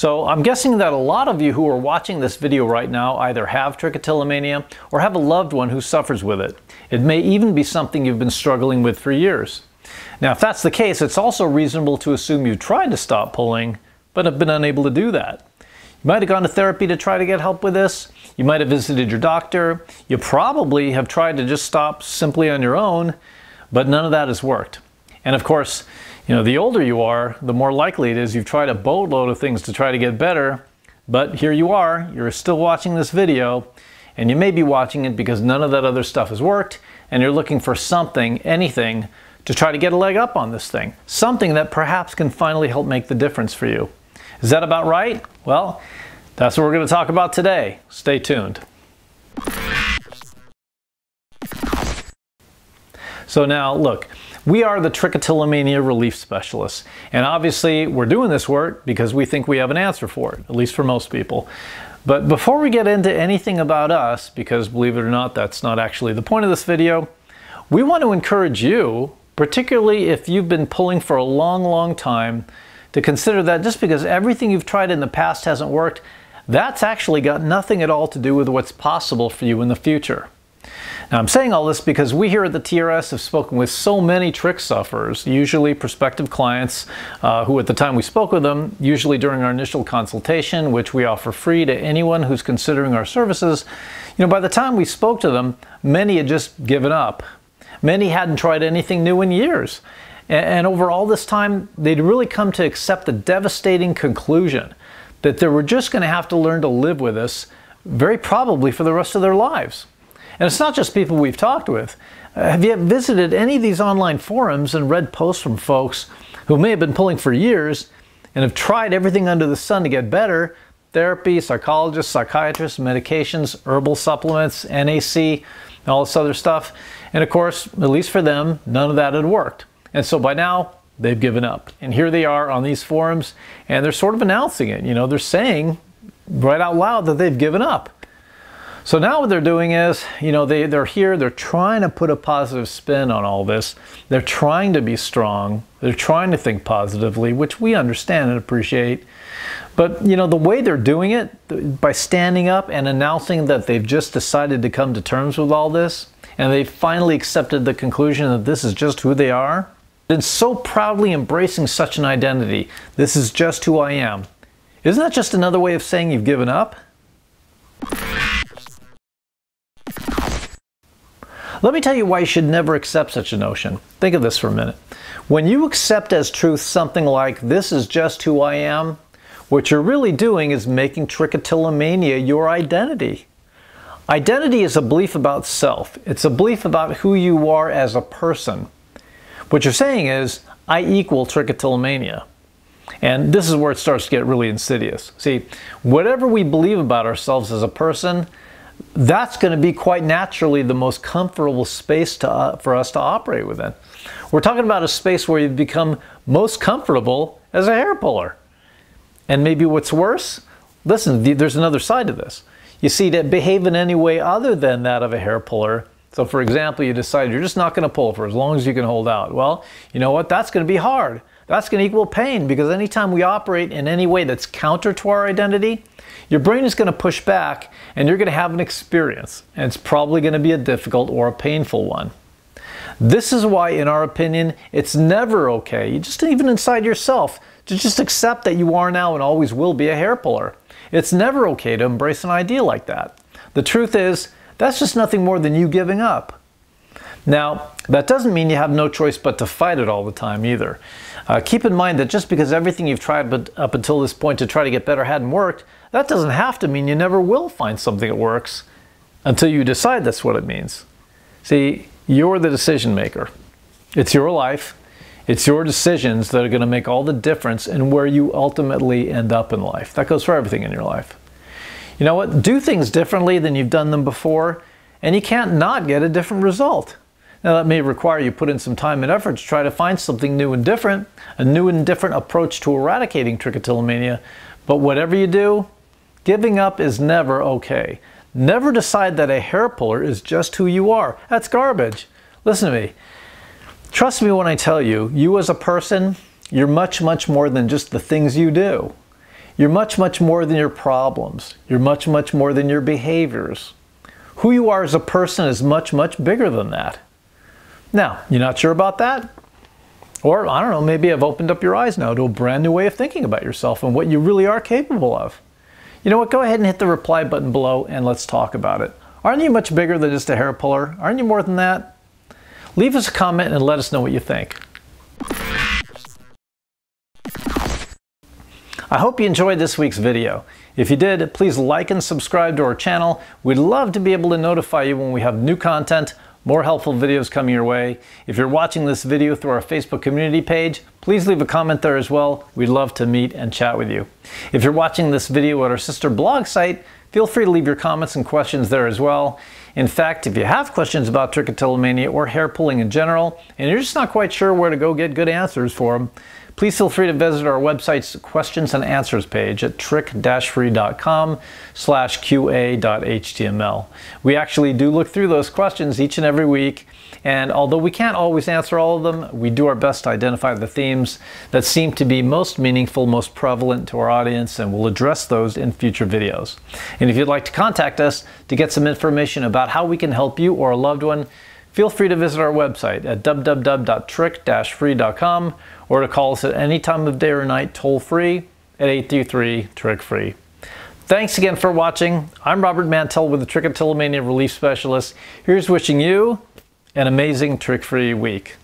So I'm guessing that a lot of you who are watching this video right now either have trichotillomania or have a loved one who suffers with it. It may even be something you've been struggling with for years. Now, if that's the case, it's also reasonable to assume you've tried to stop pulling, but have been unable to do that. You might have gone to therapy to try to get help with this. You might have visited your doctor. You probably have tried to just stop simply on your own, but none of that has worked. And of course, the older you are, the more likely it is you've tried a boatload of things to try to get better, but here you are, you're still watching this video, and you may be watching it because none of that other stuff has worked, and you're looking for something, anything, to try to get a leg up on this thing. Something that perhaps can finally help make the difference for you. Is that about right? Well, that's what we're going to talk about today. Stay tuned. So now, look, we are the Trichotillomania Relief Specialists, and obviously we're doing this work because we think we have an answer for it, at least for most people. But before we get into anything about us, because believe it or not, that's not actually the point of this video, we want to encourage you, particularly if you've been pulling for a long time, to consider that just because everything you've tried in the past hasn't worked, that's actually got nothing at all to do with what's possible for you in the future. Now, I'm saying all this because we here at the TRS have spoken with so many trich sufferers, usually prospective clients who at the time we spoke with them, usually during our initial consultation, which we offer free to anyone who's considering our services, by the time we spoke to them, many had just given up. Many hadn't tried anything new in years. And over all this time, they'd really come to accept the devastating conclusion that they were just going to have to learn to live with this, very probably for the rest of their lives. And it's not just people we've talked with. Have you visited any of these online forums and read posts from folks who may have been pulling for years and have tried everything under the sun to get better? Therapy, psychologists, psychiatrists, medications, herbal supplements, NAC, all this other stuff. And of course, at least for them, none of that had worked. And so by now, they've given up. And here they are on these forums, and they're sort of announcing it. They're saying right out loud that they've given up. So now what they're doing is, they're here, they're trying to put a positive spin on all this. They're trying to be strong. They're trying to think positively, which we understand and appreciate. But, the way they're doing it, by standing up and announcing that they've just decided to come to terms with all this, and they've finally accepted the conclusion that this is just who they are, and so proudly embracing such an identity, this is just who I am. Isn't that just another way of saying you've given up? Let me tell you why you should never accept such a notion. Think of this for a minute. When you accept as truth something like, this is just who I am, what you're really doing is making trichotillomania your identity. Identity is a belief about self. It's a belief about who you are as a person. What you're saying is, I equal trichotillomania. And this is where it starts to get really insidious. See, whatever we believe about ourselves as a person, that's going to be quite naturally the most comfortable space for us to operate within. We're talking about a space where you become most comfortable as a hair puller. And maybe what's worse, listen, there's another side to this. You see, to behave in any way other than that of a hair puller, so for example, you decide you're just not going to pull for as long as you can hold out. Well, you know what? That's going to be hard. That's going to equal pain, because anytime we operate in any way that's counter to our identity, your brain is going to push back and you're going to have an experience. And it's probably going to be a difficult or a painful one. This is why, in our opinion, it's never okay, just even inside yourself, to just accept that you are now and always will be a hair puller. It's never okay to embrace an idea like that. The truth is, that's just nothing more than you giving up. Now, that doesn't mean you have no choice but to fight it all the time either. Keep in mind that just because everything you've tried up until this point to try to get better hadn't worked, that doesn't have to mean you never will find something that works until you decide that's what it means. See, you're the decision maker. It's your life. It's your decisions that are going to make all the difference in where you ultimately end up in life. That goes for everything in your life. You know what? Do things differently than you've done them before, and you can't not get a different result. Now, that may require you put in some time and effort to try to find something new and different, a new and different approach to eradicating trichotillomania. But whatever you do, giving up is never okay. Never decide that a hair puller is just who you are. That's garbage. Listen to me. Trust me when I tell you, you as a person, you're much, much more than just the things you do. You're much, much more than your problems. You're much, much more than your behaviors. Who you are as a person is much, much bigger than that. Now, you're not sure about that? Or, I don't know, maybe I've opened up your eyes now to a brand new way of thinking about yourself and what you really are capable of. You know what, go ahead and hit the reply button below and let's talk about it. Aren't you much bigger than just a hair puller? Aren't you more than that? Leave us a comment and let us know what you think. I hope you enjoyed this week's video. If you did, please like and subscribe to our channel. We'd love to be able to notify you when we have new content, more helpful videos coming your way. If you're watching this video through our Facebook community page, please leave a comment there as well. We'd love to meet and chat with you. If you're watching this video at our sister blog site, feel free to leave your comments and questions there as well. In fact, if you have questions about trichotillomania or hair pulling in general, and you're just not quite sure where to go get good answers for them, please feel free to visit our website's questions and answers page at trich-free.com/qa.html. We actually do look through those questions each and every week, and although we can't always answer all of them, we do our best to identify the themes that seem to be most meaningful, most prevalent to our audience, and we'll address those in future videos. And if you'd like to contact us to get some information about how we can help you or a loved one, feel free to visit our website at www.trich-free.com or to call us at any time of day or night toll-free at 833-TRICH-FREE. Thanks again for watching. I'm Robert Mantell with the Trichotillomania Relief Specialists. Here's wishing you an amazing trick-free week.